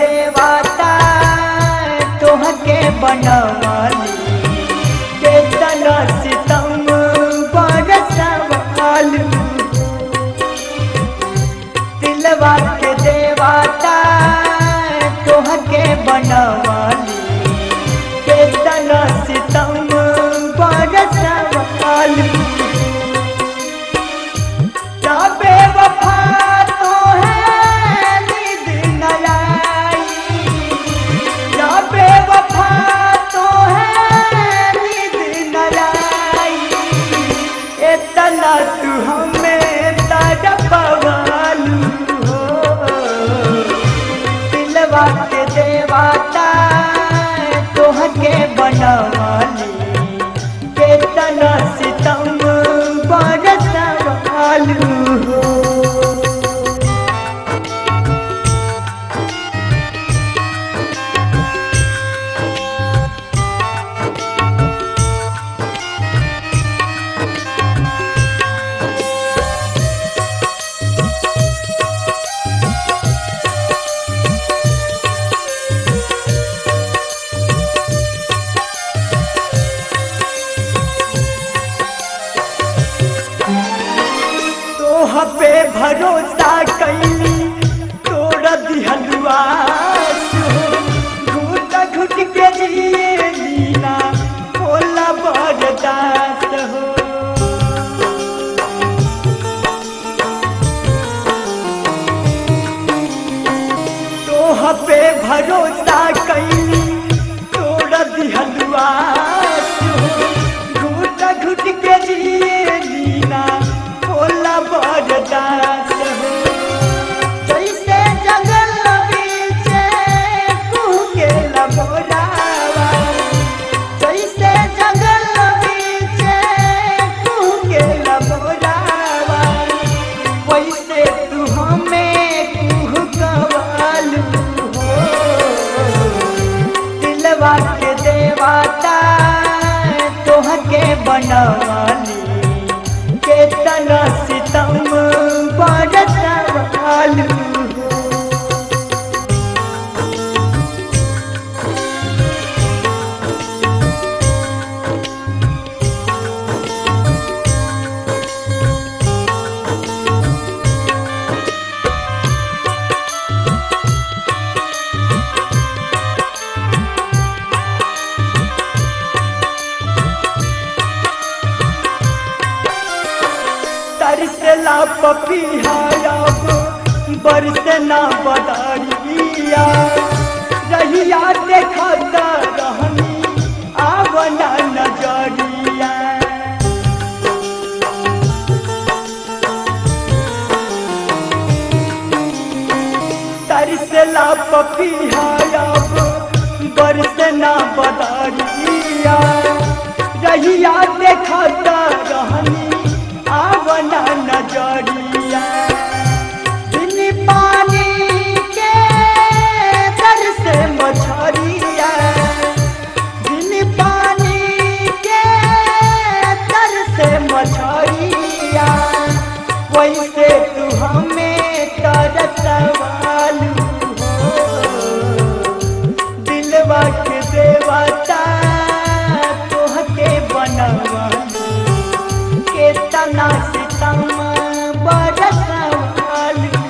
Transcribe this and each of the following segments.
देवाता तोहके बनवाली केतना सितम बरसवालू दिलवा के देवाता तोहके बनवाली केतना सितम बरसवालू बेवफा तो है नींद न आई या बेवफा तो है नींद न आई इतना तू हमें तड़पवालू हो दिलवा के देवाता तोहके बनवाली केतना सितम बरसवालू पे भरोसा कैली तोड़ दिहलुआ घुट घुट के जिए लीना होला बरदास हो तोह पे भरोसा कैली तोड़ दिहलुआ घुट घुट के जिए लीना होला बरदास हो जैसे जंगल बीचे कुहके लबोरावा जैसे जंगल बीचे कुहके लबोरावा वैसे तू हमें कुहकवालू हो दिलवा के देवाता तोहके बनवाली केतना सितम बरसवालू तरसला पपिया बरसना बदरिया रहिया देखत रहनी आवना नजरिया तरसला पपिया बरसना बदरिया रहिया देखत रहनी आवना नजरिया बिन पानी के दर से मछरिया बिन पानी के दर से मछरिया वैसे तू हमें तरसवालू हो दिलवा के देवता तोहके बनवालू केतना सितम बरसवालू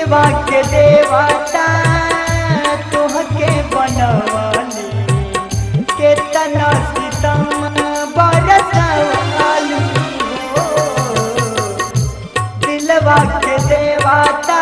दिलवा के देवता तुहके बनवाली केतना सितम बरसवालू हो दिलवा के देवता